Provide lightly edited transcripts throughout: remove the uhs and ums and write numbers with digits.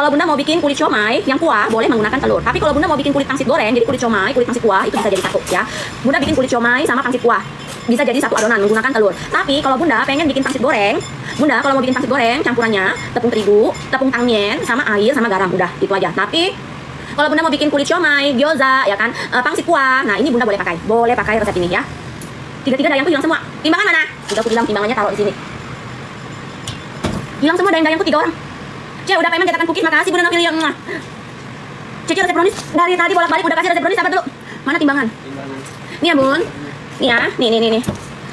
Kalau Bunda mau bikin kulit siomay yang kuah, boleh menggunakan telur. Tapi kalau Bunda mau bikin kulit pangsit goreng, jadi kulit siomay, kulit pangsit kuah itu bisa jadi satu ya. Bunda bikin kulit siomay sama pangsit kuah, bisa jadi satu adonan menggunakan telur. Tapi kalau Bunda pengen bikin pangsit goreng, Bunda kalau mau bikin pangsit goreng, campurannya tepung terigu, tepung tangien, sama air, sama garam, udah itu aja. Tapi kalau Bunda mau bikin kulit siomay, gyoza, ya kan, pangsit kuah, nah ini Bunda boleh pakai resep ini ya. Tiga-tiga dayangku hilang semua. Timbangan mana? Udah aku bilang timbangannya taruh di sini. Hilang semua dayang-dayangku 3 orang. Ce, udah payment cetakan cookies, makasih Bunda Novia yang Cece resep brownies dari tadi bolak-balik udah kasih resep brownies, sabar dulu. Mana timbangan? Nih ya Bun. Nih ya, nih.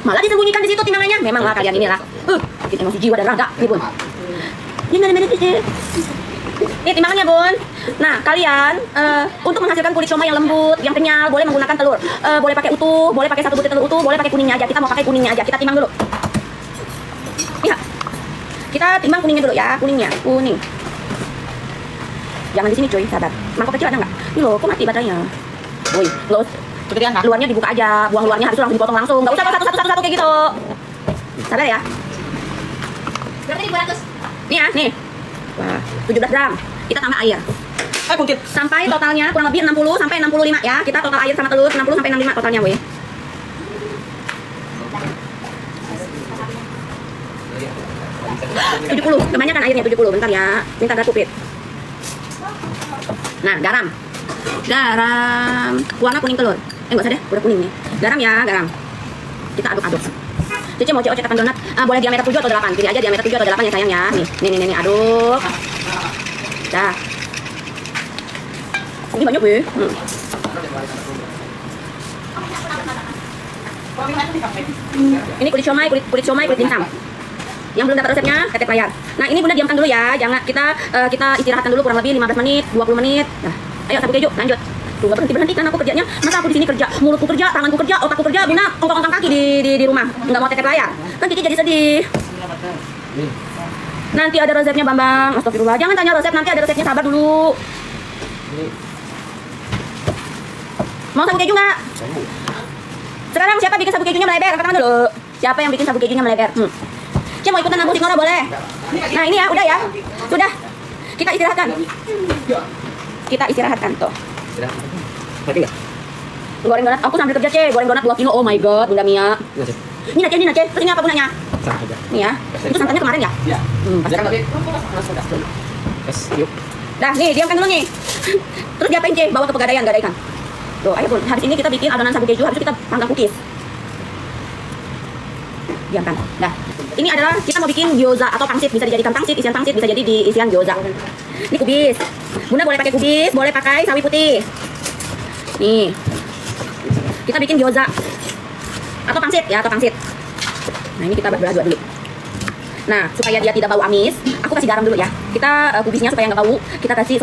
Malah disembunyikan di situ timbangannya. Memanglah kalian inilah. Bikin emosi jiwa dan raga nih Bun. Ini Cece. Ini timbangannya Bun. Nah kalian untuk menghasilkan kulit siomay yang lembut, yang kenyal, boleh menggunakan telur. Boleh pakai utuh, boleh pakai 1 butir telur utuh, boleh pakai kuningnya aja. Kita mau pakai kuningnya aja. Kita timbang dulu. Lihat. Kita timbang kuningnya dulu ya, kuning. Jangan di sini cuy, sabar. Mangkok kecil ada nggak? Ini loh, kok mati baterainya? Woi, nggak usah. Luarnya dibuka aja, buang luarnya habis itu langsung dipotong langsung. Nggak usah satu kayak gitu. Sabar ya. Berapa nih 200? Nih ya, nih. Wah, 17 gram. Kita tambah air. Sampai totalnya kurang lebih 60 sampai 65 ya. Kita total air sama telur 60 sampai 65 totalnya, woi. 70, kebanyakan airnya 70. Bentar ya. Minta Gatupit. Nah, garam. Warna kuning telur. Enggak usah deh, udah kuning nih. Garam ya, garam. Kita aduk-aduk. Cece mau cetakan donat, boleh diameter 7 atau 8. Pilih aja diameter 7 atau 8 ya sayang ya. Nih, aduk. Dah. Ini banyak weh. Ini kulit siomay, kulit dimsum. Yang belum dapat resepnya, tetep layar. Nah, ini Bunda diamkan dulu ya. Jangan kita istirahatkan dulu kurang lebih 15 menit, 20 menit. Nah, ayo sapu keju, lanjut. Tuh, gak berhenti kan aku kerjanya. Masa aku di sini kerja, mulutku kerja, tanganku kerja, otakku kerja, Bunda ongkang-ongkang kaki di rumah. Enggak mau tetep layar. Kan Cici jadi sedih. Nanti ada resepnya Bambang. Astagfirullah. Jangan tanya resep, nanti ada resepnya, sabar dulu. Mau sapu keju nggak? Sekarang siapa bikin sapu kejunya melebar? Angkat tangan dulu. Siapa yang bikin sapu kejunya melebar? Cik mau ikutan nabung si Nora boleh? Nah ini ya, udah ya. Sudah. Kita istirahatkan tuh. Mati nggak? Goreng donat, aku sambil kerja Cek. Goreng donat 2 kilo, oh my god, Bunda Mia. Ini Nace. Terus ini apa gunanya? Sama aja. Nih ya. Itu santannya kemarin ya? Iya. Pasti. Yuk. Dah, nih diamkan dulu nih. Terus diapain Cek? Bawa ke pegadaian, gadaikan. Tuh, ayo Bun. Habis ini kita bikin adonan sapu keju, habis itu kita panggang cookies. Diamkan. Dah. Ini adalah kita mau bikin gyoza atau pangsit, bisa dijadikan pangsit, isian pangsit bisa jadi di isian gyoza. Ini kubis. Bunda boleh pakai kubis, boleh pakai sawi putih. Nih. Kita bikin gyoza atau pangsit ya, atau pangsit. Nah, ini kita belah dua dulu. Nah, supaya dia tidak bau amis, aku kasih garam dulu ya. Kita kubisnya supaya nggak bau, kita kasih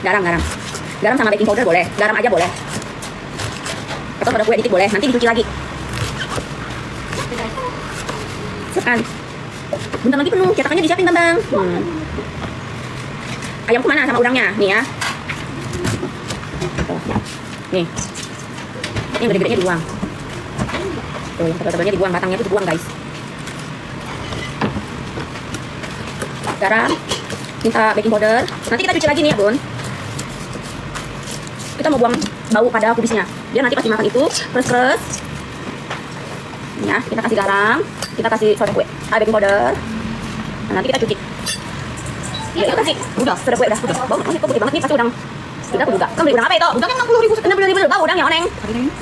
garam. Garam sama baking powder boleh, garam aja boleh. Atau soda kue dikit boleh, nanti dicuci lagi. Siapkan. Bentar lagi penuh, cetakannya disiapin Bambang. Ayamku mana sama udangnya? Nih ya. Nih. Ini yang gede-gedenya dibuang. Tuh, yang tebal-tebalnya dibuang, batangnya itu dibuang guys. Garam. Minta baking powder. Nanti kita cuci lagi nih ya Bun. Kita mau buang bau pada kubisnya. Biar nanti pas dimakan itu keres-keres. Ya, kita kasih garam, kita kasih soda kue, baking powder. Nah, nanti kita cuci. Iya, itu kasih. Udah, soda kue udah. Bau masih kok putih banget nih, kasih udang. Kita beli udang. Kamu beli udang apa itu? Udangnya 60.000. Bau udangnya oneng.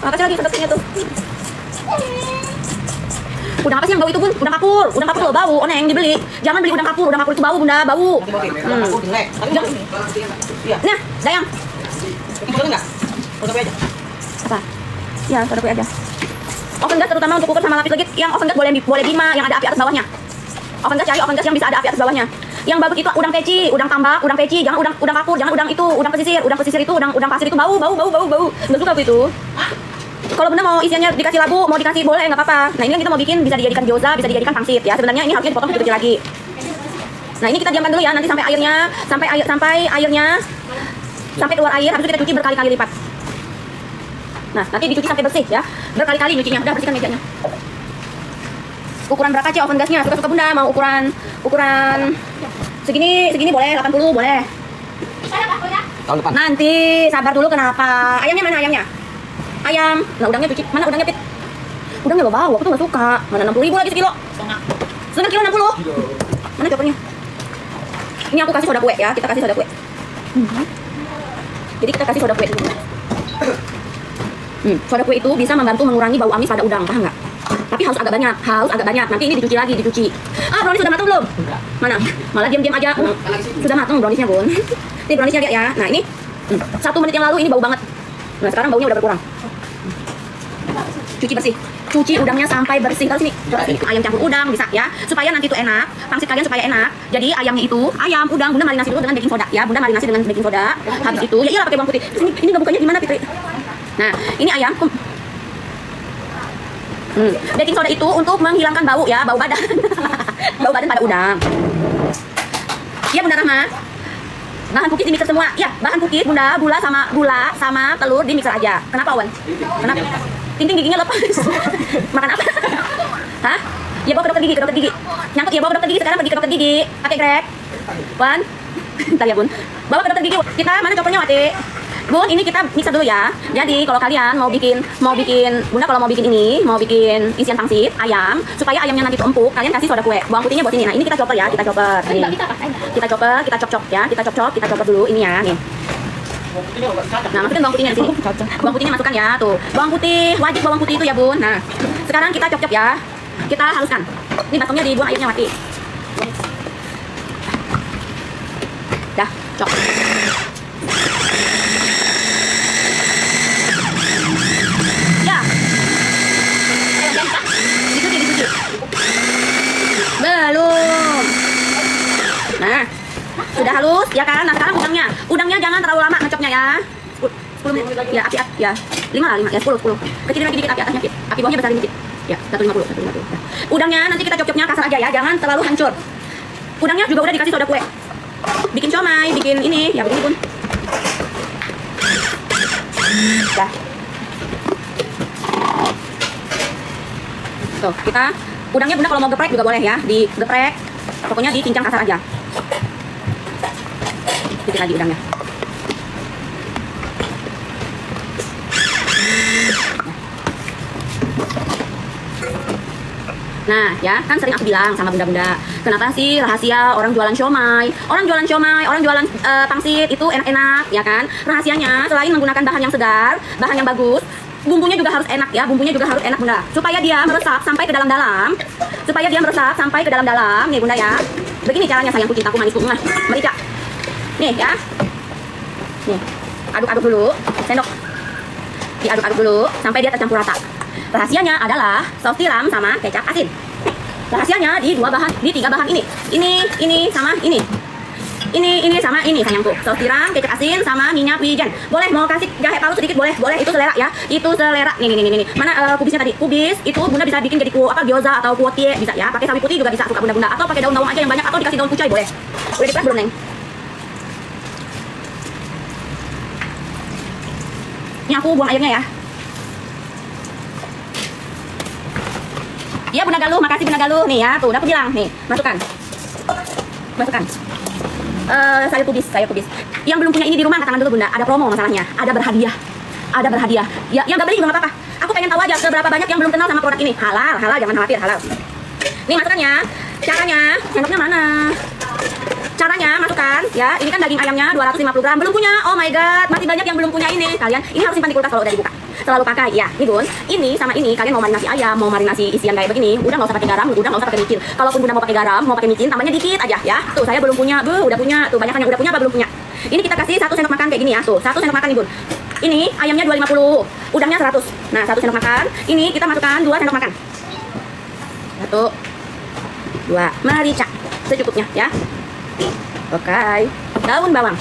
Kasih lagi sedapnya tuh. Udang apa sih yang bau itu Bun? Udang kapur loh bau, oneng dibeli. Jangan beli udang kapur itu bau Bunda, bau. Nah, sayang. Apa? Ya, soda kue aja. Oven gas terutama untuk cooker sama lapis legit, yang oven gas boleh 5 yang ada api atas bawahnya. Oven gas cari oven gas yang bisa ada api atas bawahnya. Yang bagus itu udang peci, udang tambak, udang peci, jangan udang kapur, jangan udang itu, udang pesisir. Udang pesisir itu udang pasir itu bau. Enggak suka aku itu. Kalau Bunda mau isiannya dikasih labu, mau dikasih boleh enggak apa-apa. Nah, ini yang kita mau bikin bisa dijadikan gyoza, bisa dijadikan pangsit ya. Sebenarnya ini harusnya dipotong kecil-kecil lagi. Nah, ini kita diamkan dulu ya, nanti sampai keluar air, habis itu kita cuci berkali-kali lipat. Nah, nanti dicuci sampai bersih ya. Berkali-kali nyucinya. Udah bersihkan mejanya. Ukuran berapa Cek oven gasnya? Suka-suka Bunda mau ukuran Segini boleh, 80 boleh. Tahun depan. Nanti sabar dulu kenapa? Ayamnya mana ayamnya? Ayam. Nah udangnya cuci. Mana udangnya Pit? Udangnya lo bawa, aku tuh gak suka. Mana 60.000 lagi sekilo? Setengah kilo 60. Mana choppernya? Ini aku kasih soda kue ya, kita kasih soda kue. Jadi kita kasih soda kue dulu. Soda kue itu bisa membantu mengurangi bau amis pada udang, paham nggak? Tapi harus agak banyak. Nanti ini dicuci lagi, dicuci. Ah, brownies sudah matang belum? Mana? Malah diam-diam aja. Sudah matang browniesnya, Bun. Ini browniesnya lihat ya. Nah, ini 1 menit yang lalu ini bau banget. Nah, sekarang baunya udah berkurang. Cuci bersih. Cuci udangnya sampai bersih. Terus ini ayam campur udang bisa ya. Supaya nanti itu enak. Pangsit kalian supaya enak. Jadi ayamnya itu, ayam, udang, Bunda marinasi dulu dengan baking soda ya. Bunda marinasi dengan baking soda. Habis itu, ya iyalah pakai bawang putih. Terus ini enggak bukanya gimana, Fitri? Nah, ini ayam. Baking soda itu untuk menghilangkan bau ya, bau badan. Bau badan pada udang. Ya, Bunda Rahma. Bahan cookies di mixer semua. Ya, bahan cookies Bunda, gula sama telur di mixer aja. Kenapa, Wan? Kenapa? Tinting giginya lepas. Makan apa? Hah? Ya bawa ke dokter gigi. Nyangkut ya, bawa ke dokter gigi sekarang, pergi ke dokter gigi. Pakai Grab. Wan. Bentar ya, Bun. Bawa ke dokter gigi. Kita mana choppernya, Wati? Bun, ini kita mixer dulu ya. Jadi kalau kalian mau bikin Bunda kalau mau bikin isian pangsit ayam, supaya ayamnya nanti tuh empuk, kalian kasih soda kue. Bawang putihnya buat ini. Nah, ini kita chopper ya, kita chopper. Nih. Kita chop ya, kita chopper dulu ini ya, nih. Nah, masukin bawang putihnya di sini. Bawang putihnya masukkan ya, tuh. Bawang putih, wajib bawang putih itu ya, Bun. Nah, sekarang kita chop ya. Kita haluskan. Ini baskomnya dibuang airnya, Wati. Dah, chop. Ya. Dicuci. Belum. Nah, sudah halus ya kan? Nah, sekarang udangnya jangan terlalu lama ngecopnya ya. 10 menit ya, api ya. 5 ya, 10. Kecilin lagi dikit api atasnya, Pit. Api bawahnya besarin dikit. Ya, 150. Ya. Udangnya nanti kita cop-copnya kasar aja ya, jangan terlalu hancur. Udangnya juga udah dikasih soda kue. Bikin siomay, bikin ini, ya begini, Bun. Dah. Tuh, kita udangnya Bunda kalau mau geprek juga boleh ya, digeprek. Pokoknya dicincang kasar aja. Dikit lagi udangnya. Nah, ya kan sering aku bilang sama bunda-bunda, kenapa sih rahasia orang jualan siomay, orang jualan pangsit itu enak-enak, ya kan? Rahasianya selain menggunakan bahan yang segar, bahan yang bagus, bumbunya juga harus enak ya, bumbunya juga harus enak, Bunda. Supaya dia meresap sampai ke dalam-dalam. Nih, Bunda ya. Begini caranya, sayangku, cintaku, manisku, merica. Nih ya. Nih, aduk-aduk dulu, sendok. Diaduk-aduk dulu sampai dia tercampur rata. Rahasianya adalah saus tiram sama kecap asin. Rahasianya di 3 bahan ini. Ini sama ini. Ini sama ini, sayangku. Saus tiram, kecap asin sama minyak wijen. Boleh mau kasih jahe palsu sedikit, boleh itu selera ya. Itu selera. Nih. Mana kubisnya tadi? Kubis itu Bunda bisa bikin jadi gyoza atau kuotie bisa ya. Pakai sawi putih juga bisa, suka Bunda-bunda, atau pakai daun bawang aja yang banyak, atau dikasih daun kucai boleh. Udah diperas belum, Neng? Ini aku buang airnya ya. Iya, Bunda Galuh, makasih Bunda Galuh. Nih ya, tuh udah aku bilang. Nih, masukkan. Sayur kubis. Yang belum punya ini di rumah, angkat tangan dulu, Bunda. Ada promo masalahnya. Ada berhadiah. Ya, yang gak beli juga gak apa-apa. Aku pengen tahu aja seberapa banyak yang belum kenal sama produk ini. Halal, jangan khawatir, halal. Nih masukkan ya. Caranya, sendoknya mana? Caranya masukkan ya. Ini kan daging ayamnya 250 gram. Belum punya. Oh my god, masih banyak yang belum punya ini. Kalian ini harus simpan di kulkas kalau udah dibuka. Selalu pakai ya. Nih, Bun. Ini sama ini kalian mau marinasi ayam, mau marinasi isian kayak begini, udah nggak usah pakai garam, udah nggak usah pakai micin. Kalaupun Bunda mau pakai garam, mau pakai micin, tambahnya dikit aja ya. Tuh, saya belum punya. Udah punya. Tuh, banyak yang udah punya apa belum punya. Ini kita kasih 1 sendok makan kayak gini ya. Tuh, 1 sendok makan nih, Bun. Ini ayamnya 250, udangnya 100. Nah, 1 sendok makan. Ini kita masukkan 2 sendok makan. 1, 2, merica secukupnya ya. Oke. Daun bawang.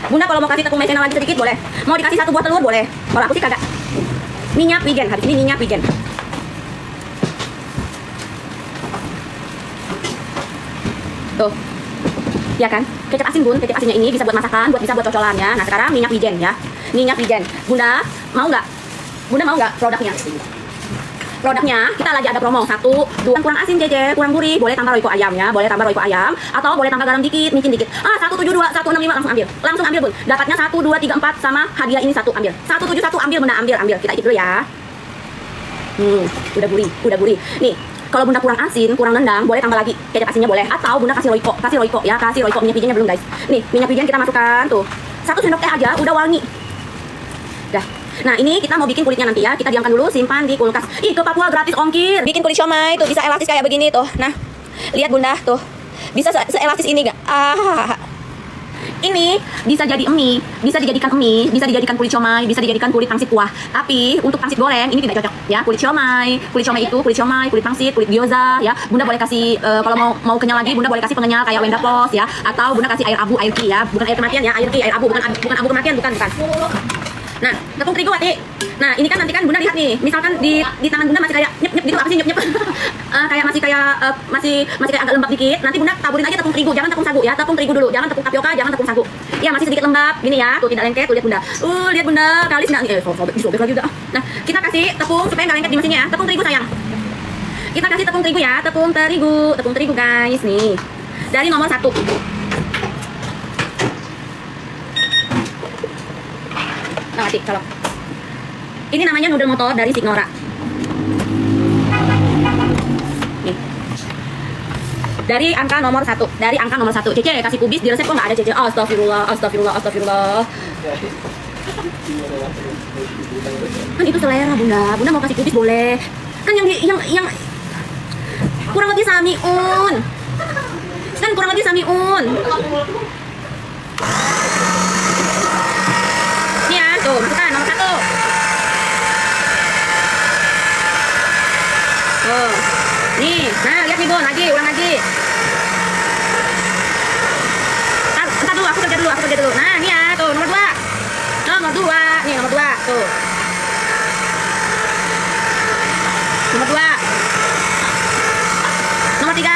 Bunda kalau mau kasih tepung maizena lagi sedikit boleh. Mau dikasih 1 buah telur boleh. Kalau aku sih kagak. Minyak wijen, habis ini minyak wijen. Tuh. Ya kan? Kecap asin, Bun. Kecap asinnya ini bisa buat masakan, bisa buat cocolan ya. Nah, sekarang minyak wijen ya. Minyak wijen. Bunda mau nggak? Produknya? produknya kita lagi ada promo 1, 2 kurang asin Cece, kurang gurih, boleh tambah royco ayam ya, boleh tambah royco ayam atau boleh tambah garam dikit, micin dikit. 172, 165 langsung ambil Bun. Dapatnya 1, 2, 3, 4 sama hadiah ini 1 ambil. 171 ambil Bunda, ambil. Kita icip dulu ya. Udah gurih. Nih, kalau Bunda kurang asin, kurang nendang, boleh tambah lagi kecap asinnya boleh atau Bunda kasih royco ya, kasih royco. Minyak wijennya belum guys. Nih, minyak wijen kita masukkan tuh. 1 sendok teh aja udah wangi. Dah. Nah, ini kita mau bikin kulitnya nanti ya. Kita diamkan dulu, simpan di kulkas. Ih, ke Papua gratis ongkir. Bikin kulit siomay tuh bisa elastis kayak begini tuh. Nah, lihat Bunda tuh. Bisa seelastis ini gak? Ini bisa jadi mie, bisa dijadikan kulit siomay, bisa dijadikan kulit pangsit kuah. Tapi untuk pangsit goreng ini tidak cocok ya. Kulit siomay itu kulit pangsit, kulit gyoza ya. Bunda boleh kasih kalau mau kenyal lagi, Bunda boleh kasih pengenyal kayak Wenda Pos ya, atau Bunda kasih air ki ya, bukan air kematian ya, air abu bukan abu kematian, bukan. Nah, tepung terigu Wati. Nah, ini kan nanti kan Bunda lihat nih, misalkan di tangan Bunda masih kayak nyep gitu, apa sih nyep kayak masih kayak agak lembab dikit. Nanti Bunda taburin aja tepung terigu, jangan tepung sagu ya, tepung terigu dulu, jangan tepung tapioka, jangan tepung sagu. Ya, masih sedikit lembab gini ya, tuh tidak lengket, tuh lihat Bunda. Lihat Bunda, kalis enggak sobek lagi udah. Nah, kita kasih tepung supaya enggak lengket di mesinnya ya. Tepung terigu sayang. Kita kasih tepung terigu ya, tepung terigu guys nih. Dari nomor 1. Nah, Wati, kalau ini namanya noodle motor dari Signora. Nih. Dari angka nomor 1. Cece kasih kubis di resep kok nggak ada Cece. Astagfirullah. Kan itu selera Bunda. Bunda mau kasih kubis boleh. Kan yang kurang lebih samiun. Nih ya, tuh masukkan nomor 1. Tuh. Nih, nah lihat nih Bun, ulang lagi. Entar dulu, aku kerja dulu. Nah, nih ya, tuh nomor 2. Nih nomor 2, tuh. Nomor 2. Nomor 3.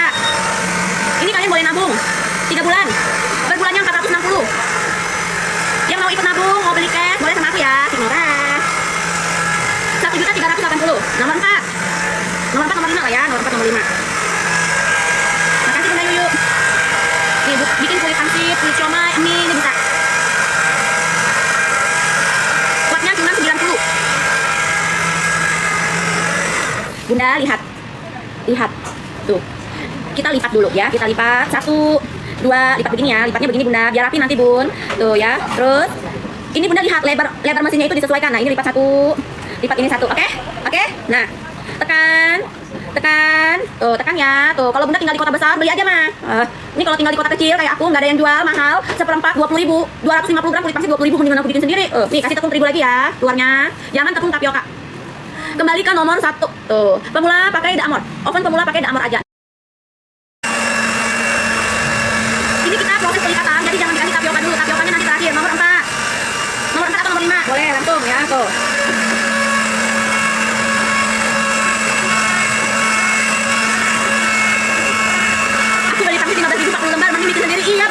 Ini kalian boleh nabung 3 bulan. Per bulannya 460. Yang mau ikut nabung, mau beli cash, boleh sama aku ya, Signora. 1.380. Nomor 4. Nomor 5 lah ya, nomor 5. Makasih Bunda Yuyu. Nih, bikin kulit pangsit, kulit siomay, mie, ini bisa. Kuatnya cuma 90. Bunda lihat. Tuh. Kita lipat dulu ya, 1, 2, lipat begini ya, lipatnya begini Bunda, biar rapi nanti Bun. Tuh ya, terus ini Bunda lihat lebar mesinnya itu disesuaikan. Nah, ini lipat 1, lipat ini 1, oke? Nah, tekan, tuh tekan ya, tuh. Kalau Bunda tinggal di kota besar beli aja mah. Ini kalau tinggal di kota kecil kayak aku nggak ada yang jual mahal, 1/4 20.000, 250 gram kulit pangsit 20.000, mendingan aku bikin sendiri. Nih kasih tepung terigu lagi ya, luarnya, jangan tepung tapioka. Kembali ke nomor 1, tuh. Pemula pakai damor, oven pemula pakai damor aja. Ini kita proses pelipatan, jadi jangan dikasih tapioka dulu, tapiokanya nanti terakhir. Nomor 4 atau nomor 5, boleh langsung ya, tuh. Aku beli pangsit 15.000 40 lembar, mending bikin sendiri. Iya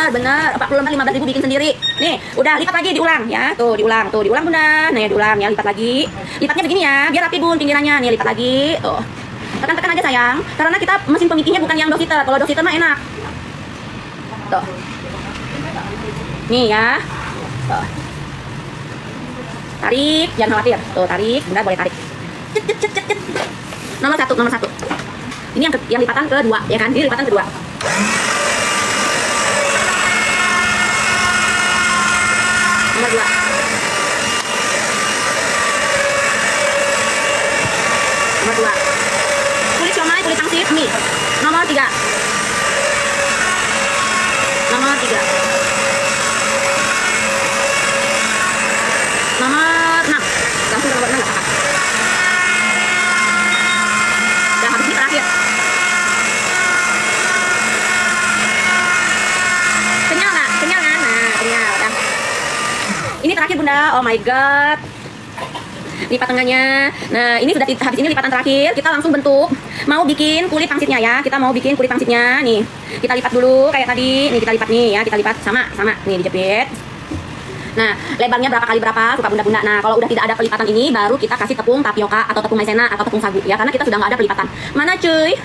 bener 40 lembar 15.000 bikin sendiri. Nih, udah lipat lagi, diulang ya. Tuh, diulang Bunda. Nah, diulang ya, lipat lagi. Lipatnya begini ya, biar rapi Bun pinggirannya. Nih, lipat lagi. Tuh. Tekan aja sayang, karena kita mesin pemikirnya bukan yang dositer. Kalau dositer mah enak. Tuh. Nih ya. Tuh. Tarik, jangan khawatir. Tuh, tarik, Bunda boleh tarik. Cet. Nomor 1. Ini yang lipatan kedua, ya kan? Ini lipatan kedua. Nomor 2. Nomor 2. Kulit siomay, kulit pangsit, mie. Nomor 3. Nomor 6. Langsung ke nomor 6 nggak apa-apa. Udah habis ini terakhir. Kenyal kan? Nah, kenyal. Udah. Ini terakhir Bunda. Oh my god. Lipat tengahnya. Nah, ini sudah habis ini lipatan terakhir. Kita langsung bentuk. Mau bikin kulit pangsitnya ya. Kita mau bikin kulit pangsitnya. Nih, kita lipat dulu kayak tadi. Nih, kita lipat nih ya. Kita lipat sama. Nih, dijepit. Nah, lebarnya berapa kali berapa suka bunda-bunda. Nah, kalau udah tidak ada pelipatan ini, baru kita kasih tepung tapioka atau tepung maizena atau tepung sagu ya, karena kita sudah nggak ada pelipatan. Mana cuy?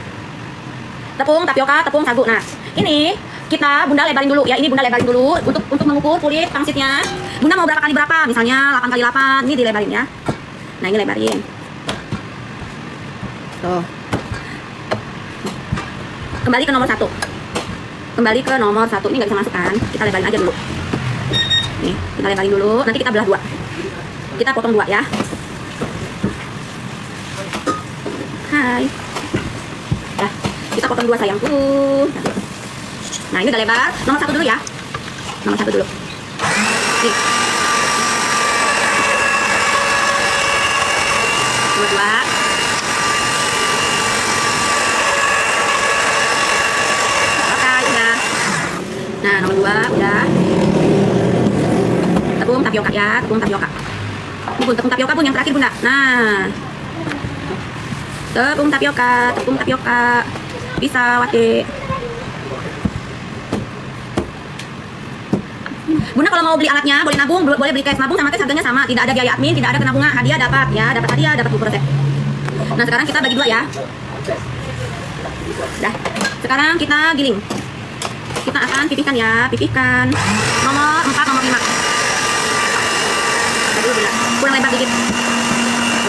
Tepung tapioka, tepung sagu. Nah, ini kita bunda lebarin dulu ya. Ini bunda lebarin dulu untuk mengukur kulit pangsitnya. Bunda mau berapa kali berapa? Misalnya 8 kali 8. Ini dilebarin ya. Nah, ini lebarin. Tuh. Kembali ke nomor 1. Kembali ke nomor 1. Ini nggak bisa masuk kan? Kita lebarin aja dulu. Nih, kita lebarin dulu. Nanti kita belah 2. Kita potong 2 ya. Hai. Dah, kita potong 2 sayangku. Nah, ini udah lebar. Nomor 1 dulu ya. Nomor 1 dulu. Nih. Nomor 2. Nah, nomor 2 udah. Tepung tapioka ya, tepung tapioka. Ini bun, tepung tapioka bun yang terakhir bunda. Nah, tepung tapioka. Bisa wate. Bunda kalau mau beli alatnya, boleh nabung, boleh beli cash nabung sama cash harganya sama. Tidak ada biaya admin, tidak ada kena bunga, hadiah dapat ya, dapat hadiah, dapat buku resep. Nah, sekarang kita bagi 2 ya. Dah. Sekarang kita giling. Kita akan pipihkan ya, pipihkan nomor 4, nomor 5. Tadi udah kurang lebar dikit.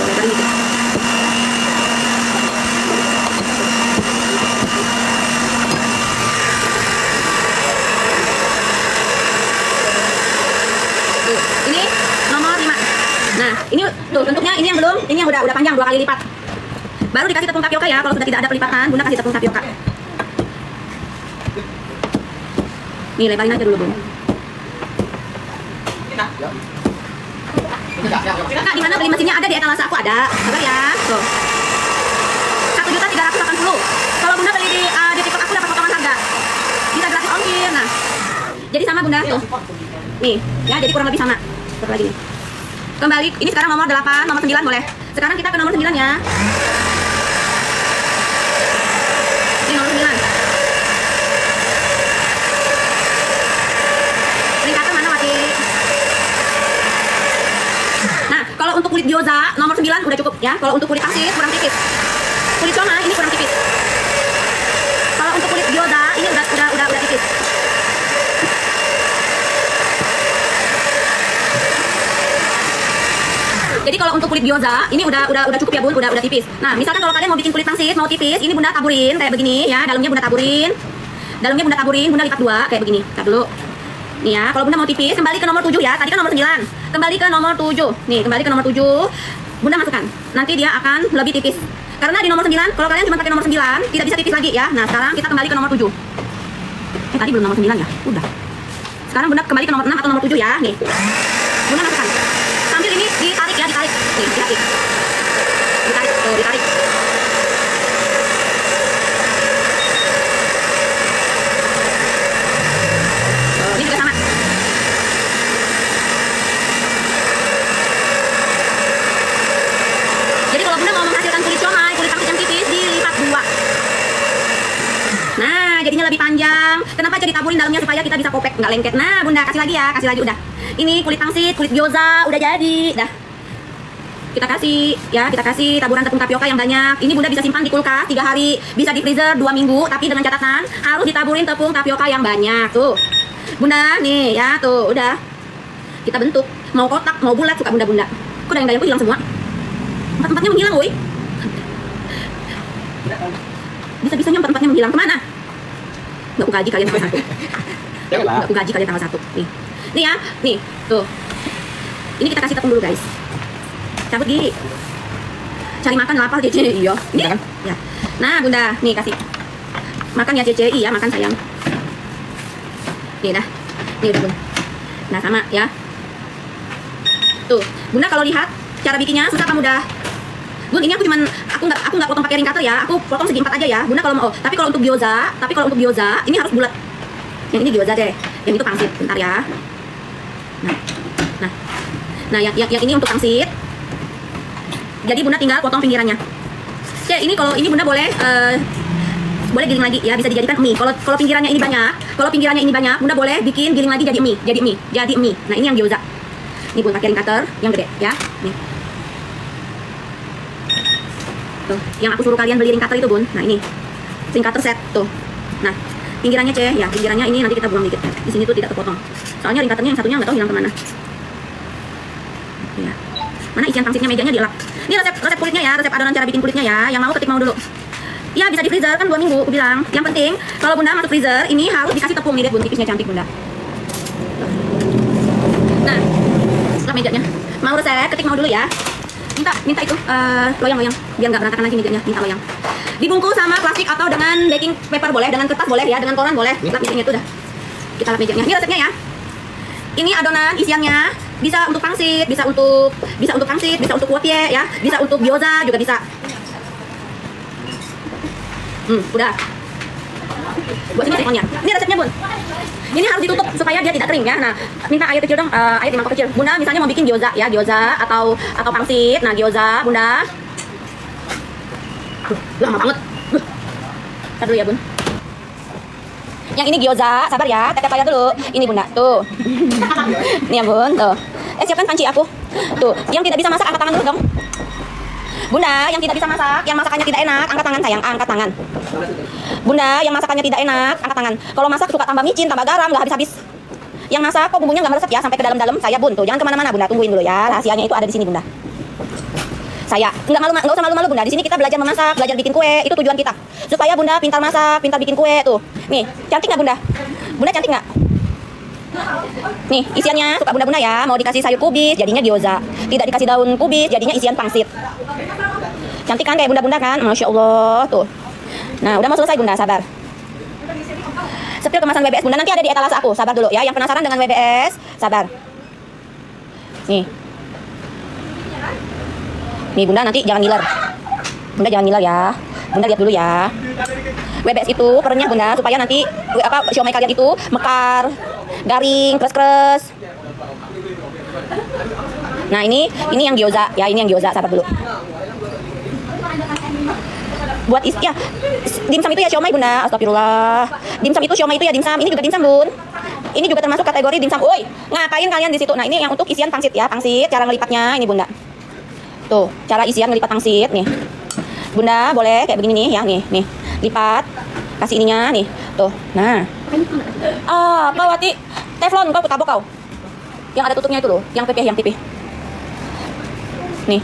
Lebarin dikit. Tuh, ini nomor 5. Nah, ini tuh bentuknya ini yang belum, ini yang udah panjang 2 kali lipat. Baru dikasih tepung tapioka ya, kalau sudah tidak ada pelipatan, bunda kasih tepung tapioka. Nih, lebarin aja dulu, Bun. Kak, di mana beli mesinnya? Ada di etalase aku ada. Sabar ya. Tuh. 1.380.000. Kalau Bunda beli di TikTok aku dapat potongan harga. Bisa gratis ongkir. Nah. Jadi sama Bunda tuh. Nih, ya jadi kurang lebih sama. Satu lagi nih. Kembali, ini sekarang nomor 8, nomor 9 boleh. Sekarang kita ke nomor 9 ya. Ini nomor 9. Kalau untuk kulit gyoza nomor 9 udah cukup ya. Kalau untuk kulit pangsit kurang tipis. Kulit cona ini kurang tipis. Kalau untuk kulit gyoza ini udah tipis. Jadi kalau untuk kulit gyoza ini udah cukup ya Bun, udah tipis. Nah, misalkan kalau kalian mau bikin kulit pangsit mau tipis, ini Bunda taburin kayak begini ya. Dalamnya Bunda taburin, Bunda lipat 2 kayak begini. Tar dulu. Nih ya, kalau Bunda mau tipis, kembali ke nomor 7 ya. Tadi kan nomor 9. Kembali ke nomor 7. Nih, kembali ke nomor 7. Bunda masukkan. Nanti dia akan lebih tipis. Karena di nomor 9, kalau kalian cuma pakai nomor 9, tidak bisa tipis lagi ya. Nah, sekarang kita kembali ke nomor 7. Tadi belum nomor 9 ya? Udah. Sekarang Bunda kembali ke nomor 6 atau nomor 7 ya. Nih. Bunda masukkan. Sambil ini ditarik ya, ditarik. Nih, ditarik. Ditarik, tuh, ditarik. Ini juga sama. Jadi kalau Bunda mau menghasilkan kulit comai, kulit pangsit yang tipis, dilipat 2. Nah, jadinya lebih panjang. Kenapa jadi taburin dalamnya supaya kita bisa kopek, nggak lengket. Nah, Bunda kasih lagi ya, kasih lagi udah. Ini kulit pangsit, kulit gyoza udah jadi. Dah. Kita kasih taburan tepung tapioka yang banyak. Ini Bunda bisa simpan di kulkas 3 hari, bisa di freezer 2 minggu, tapi dengan catatan harus ditaburin tepung tapioka yang banyak. Tuh. Bunda, nih ya, tuh, udah. Kita bentuk. Mau kotak, mau bulat, suka Bunda-bunda. Kok dayang-dayangku hilang semua? Empat-empatnya menghilang, woi. Bisa-bisanya empat-empatnya menghilang. Kemana? Nggak aku gaji kalian tanggal 1. Nggak aku gaji kalian tanggal 1. Nih. Nih ya, nih, tuh. Ini kita kasih tepung dulu, guys. Cabut gigi. Cari makan lapar, Cece. Iya. Ini kan? Ya. Nah, Bunda, nih kasih. Makan ya, Cece. Iya, makan sayang. Nih dah. Nih udah, Bun. Nah, sama ya. Tuh, Bunda kalau lihat cara bikinnya susah kamu dah. Bun, ini aku nggak potong pakai ring cutter ya. Aku potong segi 4 aja ya. Bunda kalau mau, tapi kalau untuk gyoza ini harus bulat. Yang ini gyoza deh. Yang itu pangsit. Bentar ya. Nah, yang ini untuk pangsit. Jadi Bunda tinggal potong pinggirannya. Cek, ini kalau ini Bunda boleh giling lagi ya, bisa dijadikan mie. Kalau pinggirannya ini banyak, Bunda boleh bikin giling lagi jadi mie. Nah, ini yang gyoza. Nih bun, pakai ring cutter yang gede ya. Nih. Tuh, yang aku suruh kalian beli ring cutter itu bun. Nah ini, ring cutter set tuh. Nah, pinggirannya ya, pinggirannya ini nanti kita buang dikit. Di sini tuh tidak terpotong. Soalnya ring cutternya yang satunya nggak tahu hilang kemana. Ya. Mana isian pangsitnya mejanya dielap. Ini resep kulitnya ya, resep adonan cara bikin kulitnya ya. Yang mau ketik mau dulu. Ya bisa di freezer kan 2 minggu, aku bilang. Yang penting kalau bunda masuk freezer ini harus dikasih tepung nih, lihat bun, tipisnya cantik bunda. Nah, lap mejanya. Mau resep ketik mau dulu ya. Minta itu loyang biar nggak berantakan lagi mejanya. Minta loyang. Dibungkus sama plastik atau dengan baking paper boleh, dengan kertas boleh ya, dengan koran boleh. Lap mejanya itu dah. Kita lap mejanya. Ini resepnya ya. Ini adonan isiannya bisa untuk pangsit, bisa untuk pangsit, bisa untuk kuotie ya, bisa untuk gyoza juga bisa. Udah. Buat sini teleponnya. Ini resepnya bun. Ini harus ditutup supaya dia tidak kering ya. Nah, minta air kecil dong, air di mangkok kecil. Bunda misalnya mau bikin gyoza ya, gyoza atau pangsit. Nah, gyoza bunda. Lama banget. Ntar dulu ya bun. Yang ini gyoza, sabar ya, tetep aja dulu. Ini bunda, tuh. Nih ya bun, tuh. Siapkan panci aku. Tuh, yang tidak bisa masak angkat tangan dulu dong. Bunda, yang tidak bisa masak, yang masakannya tidak enak, angkat tangan sayang, angkat tangan. Bunda, yang masakannya tidak enak, angkat tangan. Kalau masak suka tambah micin, tambah garam, nggak habis-habis. Yang masak kok bumbunya nggak meresap ya, sampai ke dalam-dalam. Saya bun, tuh, jangan kemana-mana bunda, tungguin dulu ya. Rahasianya itu ada di sini bunda. Saya nggak usah malu-malu bunda. Di sini kita belajar memasak, belajar bikin kue, itu tujuan kita. Supaya bunda pintar masak, pintar bikin kue tuh. Nih, cantik nggak bunda? Bunda cantik nggak? Nih, isiannya suka bunda-bunda ya. Mau dikasih sayur kubis, jadinya gyoza. Tidak dikasih daun kubis, jadinya isian pangsit. Cantik kan kayak bunda-bunda kan? Masya Allah tuh. Nah, udah mau selesai bunda, sabar. Sepil kemasan WBS bunda, nanti ada di etalase aku. Sabar dulu ya. Yang penasaran dengan WBS, sabar. Nih. Nih bunda, nanti jangan ngiler. Bunda jangan ngiler ya. Bunda lihat dulu ya. WBS itu perenyah bunda, supaya nanti siomay kalian itu mekar, garing, kres-kres. Nah ini yang gyoza ya, ini yang gyoza, sabar dulu. Buat ya dimsum itu ya siomay bunda, astagfirullah. Dimsum itu siomay itu ya dimsum, ini juga dimsum bun. Ini juga termasuk kategori dimsum. Woi, ngapain kalian di situ? Nah ini yang untuk isian pangsit ya, pangsit. Cara ngelipatnya ini bunda. Tuh, cara isian ngelipat pangsit nih. Bunda boleh kayak begini nih ya, nih, lipat. Kasih ininya nih. Tuh. Nah. Apa Wati? Teflon kau tabok kau. Yang ada tutupnya itu loh, yang pipih. Nih.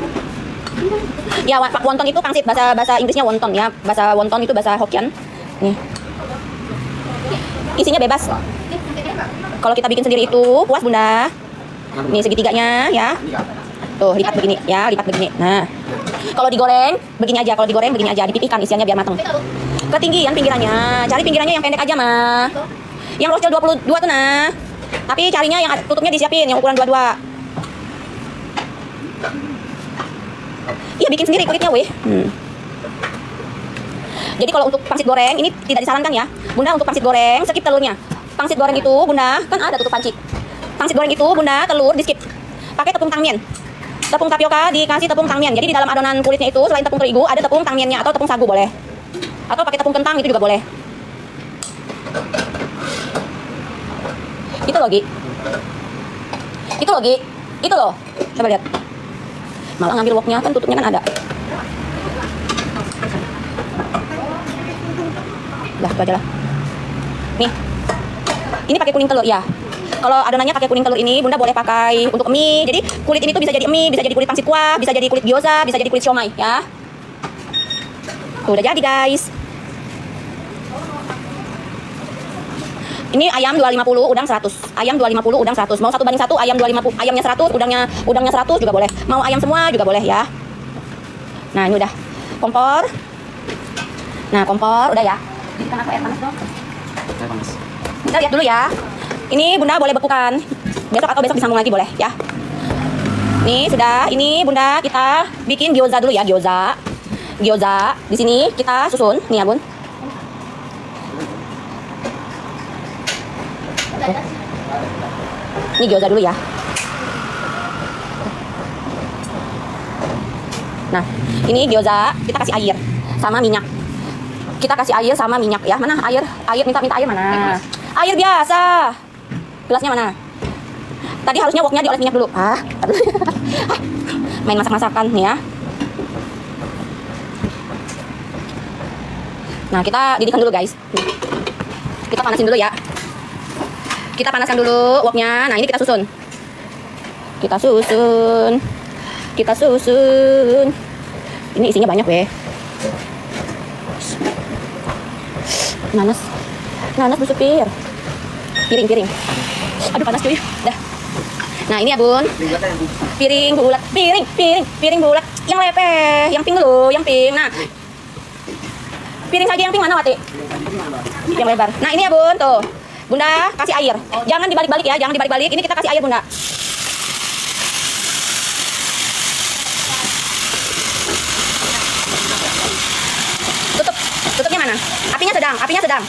Ya, wonton itu pangsit, bahasa Inggrisnya wonton ya. Bahasa wonton itu bahasa Hokkien. Nih. Isinya bebas. Kalau kita bikin sendiri itu puas bunda. Nih segitiganya ya. Tuh, lipat begini ya, lipat begini. Nah. Kalau digoreng begini aja, dipipihkan isiannya biar matang. Ketinggian pinggirannya. Cari pinggirannya yang pendek aja mah. Yang rochel 22 tuh nah. Tapi carinya yang tutupnya disiapin yang ukuran 22. Iya bikin sendiri kulitnya weh. Jadi kalau untuk pangsit goreng ini tidak disarankan ya. Bunda untuk pangsit goreng skip telurnya. Pangsit goreng itu bunda kan ada tutup panci. Pangsit goreng itu bunda telur di skip. Pakai tepung tangmian. Tepung tapioka dikasih tepung tangmian. Jadi di dalam adonan kulitnya itu selain tepung terigu ada tepung tangmiannya atau tepung sagu boleh. Atau pakai tepung kentang itu juga boleh. Itu loh Gi. Itu loh. Coba lihat. Malah ngambil woknya kan tutupnya kan ada. Dah itu aja lah. Nih. Ini pakai kuning telur ya. Kalau adonannya pakai kuning telur ini bunda boleh pakai untuk mie. Jadi kulit ini tuh bisa jadi mie, bisa jadi kulit pangsit kuah, bisa jadi kulit gyoza, bisa jadi kulit siomay ya. Tuh, udah jadi guys. Ini ayam 250, udang 100. Ayam 250, udang 100. Mau 1:1, ayam 250, ayamnya 100, udangnya 100 juga boleh. Mau ayam semua juga boleh ya. Nah, ini udah. Kompor. Nah, kompor udah ya. Berikan aku air panas dong. Air panas. Kita lihat dulu ya. Ini bunda boleh bekukan. Besok atau besok disambung lagi boleh ya. Nih sudah. Ini bunda kita bikin gyoza dulu ya, gyoza. Gyoza. Di sini kita susun. Nih ya bun. Ini gyoza dulu ya. Nah, ini gyoza kita kasih air sama minyak. Kita kasih air sama minyak ya. Mana air? Minta air mana? Air biasa. Gelasnya mana? Tadi harusnya woknya dioles minyak dulu. Main masak-masakan nih ya. Nah, kita didihkan dulu guys. Kita panasin dulu ya. Kita panaskan dulu woknya. Nah, ini kita susun. Kita susun. Kita susun. Ini isinya banyak weh. Nanas. Nanas Bu Supir. Piring. Aduh panas cuy. Dah. Nah, ini ya Bun. Piring bulat. Piring bulat. Yang lepeh, yang pink dulu, yang pink. Nah. Piring saja yang pink mana Wati? Yang lebar. Nah, ini ya Bun, tuh. Bunda kasih air. Jangan dibalik-balik ya, jangan dibalik-balik. Ini kita kasih air Bunda. Tutupnya mana? Apinya sedang.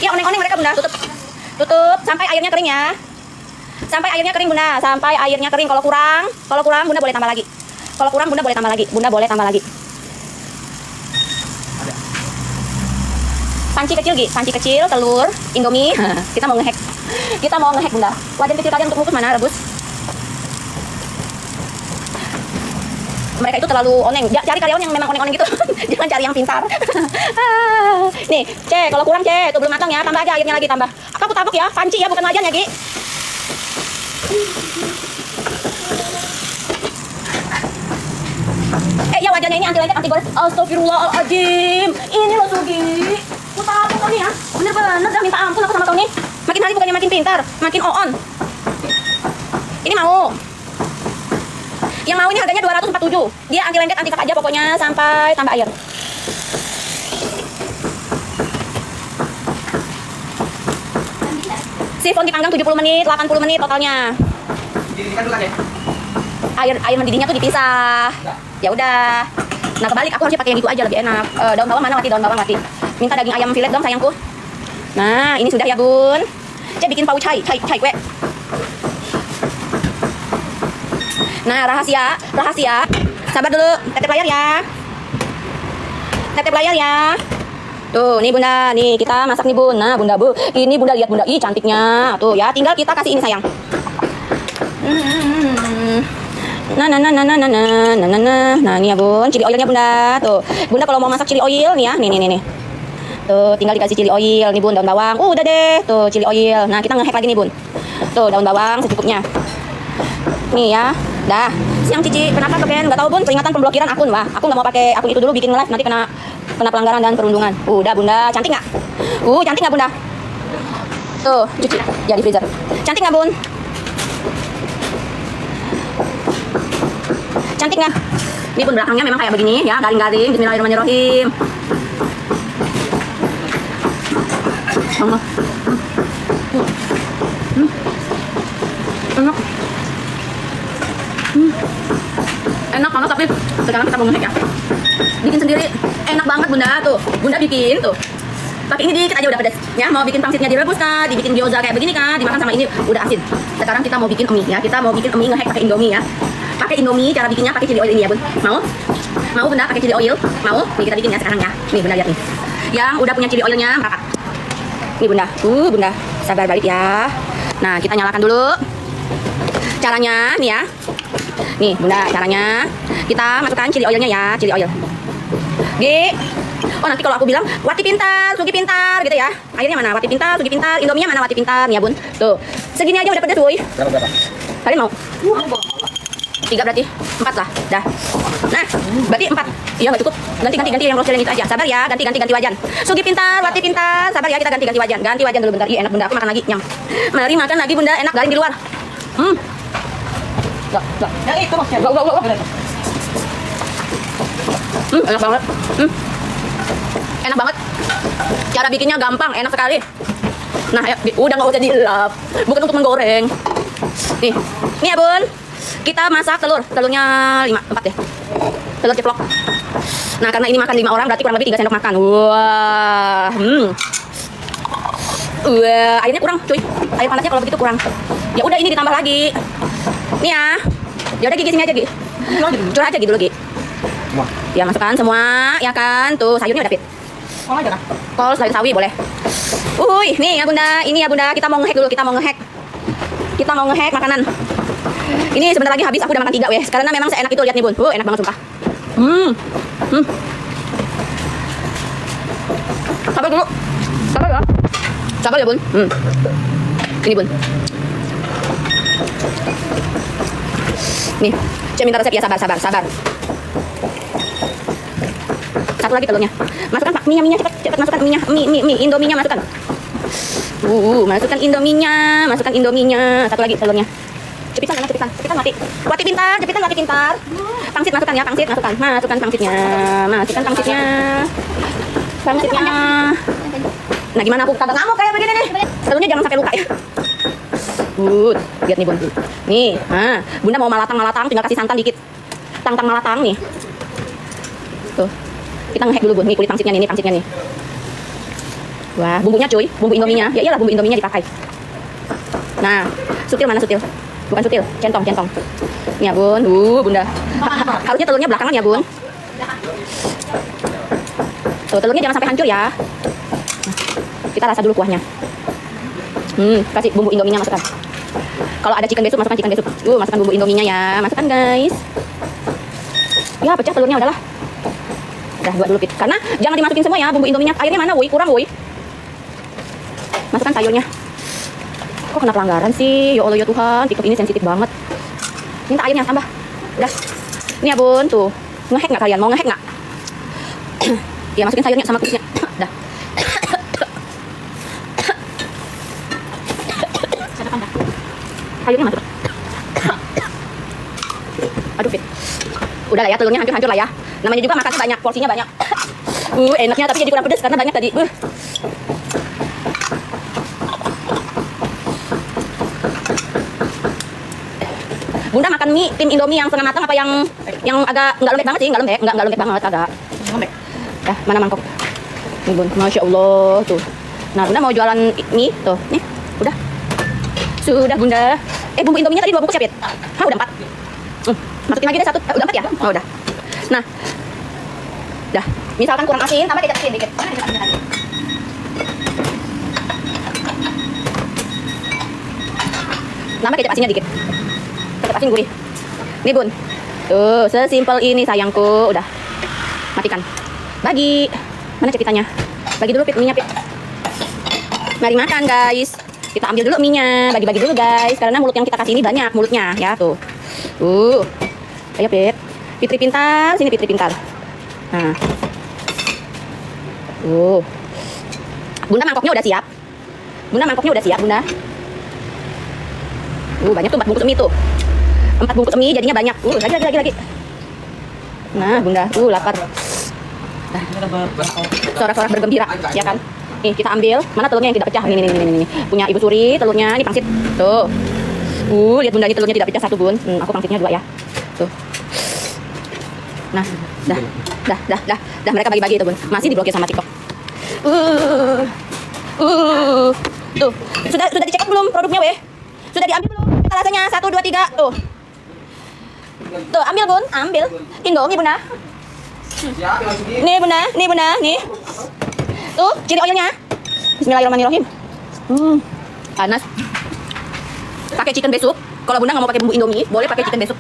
Ya, oneng-oneng mereka Bunda, tutup sampai airnya kering ya. Sampai airnya kering Bunda, sampai airnya kering. Kalau kurang Bunda boleh tambah lagi. Kalau kurang Bunda boleh tambah lagi. Bunda boleh tambah lagi. Panci kecil, telur, Indomie. Kita mau ngehack Bunda. Wajan kecil kalian untuk ngukus mana? Rebus. Mereka itu terlalu oneng. Cari karyawan yang memang oneng-oneng gitu. Jangan cari yang pintar. Nih, kalau kurang tuh belum matang ya. Tambah aja airnya lagi, tambah. Tapuk ya, panci ya, bukan wajan ya, Gi. Ya wajannya ini anti lengket, anti gores. Astagfirullahaladzim. Ini loh Sugi. Tapuk kau nih ya. Bener-bener dah minta ampun aku sama kau nih. Makin hari bukannya makin pintar, makin on. Ini mau. Yang mau ini harganya 247. Dia anti lengket, anti kak aja pokoknya sampai tambah air. Sifon dipanggang 70 menit, 80 menit totalnya. Air mendidihnya tuh dipisah. Ya udah. Nah, kebalik aku harusnya pakai yang gitu aja lebih enak. Daun bawang mana Wati? Daun bawang Wati. Minta daging ayam filet dong sayangku. Nah, ini sudah ya Bun. Cek bikin pau cai kue. Nah, rahasia. Sabar dulu, tetep layar ya. Tuh, nih Bunda, nih kita masak nih Bun. Nah, Bunda Bu, ini Bunda lihat Bunda, ih cantiknya. Tuh ya, tinggal kita kasih ini sayang. Nah, nih ya Bun, chili oilnya Bunda. Tuh, Bunda kalau mau masak chili oil nih ya, nih. Tuh, tinggal dikasih chili oil nih Bun, daun bawang. Udah deh, tuh chili oil. Nah, kita ngehack lagi nih Bun. Tuh, daun bawang secukupnya. Nih ya. Dah, siang Cici, kenapa kalian nggak tahu Bun? Peringatan pemblokiran akun, wah. Aku nggak mau pakai akun itu dulu bikin live nanti kena pelanggaran dan perundungan. Udah Bunda, cantik nggak? Cantik nggak Bunda? Tuh, cuci ya di freezer. Cantik nggak Bun? Cantik nggak? Ini Bun belakangnya memang kayak begini ya, garing-garing. Bismillahirrahmanirrahim. Allah. Enak banget, tapi sekarang kita mau ngehack ya. Bikin sendiri enak banget Bunda. Tuh Bunda bikin tuh pakai ini dikit aja udah pedas ya. Mau bikin pangsitnya direbus kah, dibikin gyoza kayak begini kan, dimakan sama ini udah asin. Sekarang kita mau bikin mie ya. Kita mau bikin mie ngehack pakai Indomie ya. Pakai Indomie, cara bikinnya pakai chili oil ini ya Bun. Mau Bunda pakai chili oil? Mau? Nih kita bikin ya sekarang ya. Nih Bunda lihat nih. Yang udah punya chili oilnya merapat. Nih Bunda. Bunda sabar balik ya. Nah, kita nyalakan dulu. Caranya nih ya. Nih Bunda, caranya kita masukkan chili oilnya ya, chili oil. Oh nanti kalau aku bilang Wati pintar, Sugi pintar gitu ya. Airnya mana? Wati pintar, Sugi pintar, Indominya mana? Wati pintar nih ya Bun. Tuh, segini aja udah pedas wuih. Berapa? Kalian mau? 3 berarti 4 lah, dah. Nah, berarti 4. Iya nggak cukup. Ganti yang roasting itu aja. Sabar ya, ganti wajan. Sugi pintar, Wati pintar. Sabar ya, kita ganti wajan. Ganti wajan dulu bentar. Ih enak Bunda, aku makan lagi. Nyam. Mari makan lagi Bunda, enak garing di luar. Ya itu Mas. Enak banget. Enak banget. Cara bikinnya gampang, enak sekali. Nah, ya, udah nggak usah dilap. Bukan untuk menggoreng. Nih ya Bun. Kita masak telurnya 4 deh. Telur ceplok. Nah, karena ini makan 5 orang berarti kurang lebih 3 sendok makan. Wah. Wah, airnya kurang, cuy. Air panasnya kalau begitu kurang. Ya udah ini ditambah lagi. Nih ya. Ya udah Gigi sini aja, Gi. Curah aja gitu dulu, Gi. Ya, masukkan semua, ya kan? Tuh, sayurnya udah fit. Kol aja kan? Kol, sayur sawi boleh. Nih ya Bunda, ini ya Bunda, kita mau ngehack dulu, kita mau ngehack. Kita mau ngehack makanan. Ini sebentar lagi habis, aku udah makan 3 weh. Karena memang seenak itu, lihat nih bun. Enak banget sumpah. Sabar dulu. Sabar ya. Sabar ya bun. Ini bun. Nih, saya minta resep ya, sabar. Satu lagi telurnya. Masukkan pak minyak cepat masukkan minyak. Mie Indominya masukkan. Masukkan Indominya. Satu lagi telurnya. Cepitan mati. Wati pintar, Pangsit masukkan ya, masukkan. Masukkan pangsitnya. Nah, gimana aku kagak ngamuk kayak begini nih. Telurnya jangan sampai luka ya. Lihat nih bun. Nih, bunda mau malatang, tinggal kasih santan dikit. Tang malatang nih. Tuh. Kita ngehack dulu bun. Nih kulit pangsitnya nih, Wah, bumbunya cuy, bumbu Indominya. Ya iyalah, bumbu Indominya dipakai. Nah, sutil mana sutil? Bukan sutil, centong. Nih ya bun, bunda. Harusnya telurnya belakangan ya bun. Tuh, telurnya jangan sampai hancur ya. Nah, kita rasa dulu kuahnya. Kasih bumbu Indominya masukkan. Kalau ada chicken besuk, masukkan chicken besuk. Masukkan bumbu Indominya ya, masukkan guys. Ya, pecah telurnya udahlah. Udah, buat dulu Pit. Karena jangan dimasukin semua ya bumbu Indominya. Airnya mana woi? Kurang woi. Masukkan sayurnya. Kok kena pelanggaran sih? Ya Allah ya Tuhan, TikTok ini sensitif banget. Minta airnya tambah. Udah. Ini ya bun, tuh. Ngehack nggak kalian? Mau ngehack nggak? Ya masukin sayurnya sama kukusnya. Dah. Sayurnya masuk. Aduh Fit. Udah lah ya, telurnya hancur lah ya. Namanya juga makannya banyak, porsinya banyak. Enaknya tapi jadi kurang pedes karena banyak tadi. Bunda makan mie tim Indomie yang setengah matang apa yang agak nggak lembek banget sih, nggak lembek banget agak. Lembek. Dah, mana mangkok? Nih bun, masya Allah tuh. Nah bunda mau jualan mie tuh, nih, udah. Sudah bunda. Bumbu Indominya tadi 2 bungkus ya Pit? Udah 4. Masukin lagi deh 1, udah 4 ya? Oh udah. Nah, dah. Misalkan kurang asin, tambah kecap asin dikit. Tambah kecap asinnya dikit. Kecap asin gurih. Nih bun. Tuh, sesimpel ini sayangku. Udah. Matikan. Bagi. Mana cepitannya? Bagi dulu Pit, minyak Pit. Mari makan guys. Kita ambil dulu minyak, bagi-bagi dulu guys. Karena mulut yang kita kasih ini banyak mulutnya ya tuh. Ayo Pit. Fitri pintar, sini Fitri pintar. Nah. Bunda mangkoknya udah siap. Bunda. Banyak tuh 4 bungkus mie tuh. 4 bungkus mie jadinya banyak. Lagi. Nah, Bunda, lapar. Sorak-sorak bergembira, ya kan? Nih, kita ambil. Mana telurnya yang tidak pecah? Ini. Punya Ibu Suri, telurnya ini pangsit. Tuh. Lihat Bunda, ini telurnya tidak pecah 1 bun. Aku pangsitnya 2 ya. Tuh. Nah, dah mereka bagi-bagi itu bun. Masih diblokir sama TikTok. Tuh. Sudah dicek belum produknya weh? Sudah diambil belum? Kita rasanya 1, 2, 3. Tuh. Tuh, ambil bun, ambil. Indomie Bunda. Nih Bunda, nih. Tuh, chili oilnya. Bismillahirrahmanirrahim. Panas. Pakai chicken besuk. Kalau Bunda nggak mau pakai bumbu Indomie, boleh pakai chicken besuk.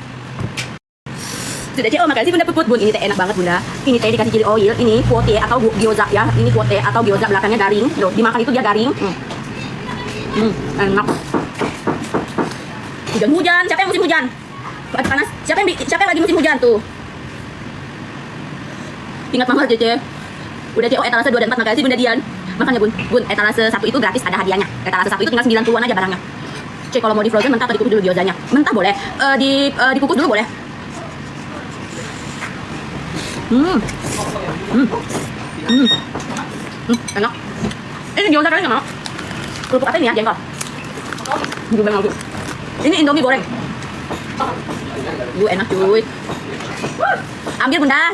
Sudah Ceo, makasih Bunda Puput bun. Ini teh enak banget Bunda. Ini teh dikasih chili oil. Ini kuotie atau gyoza ya. Ini kuotie atau gyoza, belakangnya garing. Loh, dimakan itu dia garing. Enak. Hujan. Siapa yang musim hujan? Panas. Siapa yang lagi musim hujan tuh? Ingat mama Cece. Udah Ceo etalase 2 dan 4, makasih Bunda Dian. Makanya bun, etalase 1 itu gratis, ada hadiahnya. Etalase 1 itu tinggal 90-an aja barangnya. Cek kalau mau di frozen mentah atau dikukus dulu gyozanya. Mentah boleh. Dikukus dulu boleh. Enak. Ini gyoza kalian nggak mau? Kerupuk apa ini ya, jengkol? Ini Indomie goreng. Enak cuy. Ambil Bunda.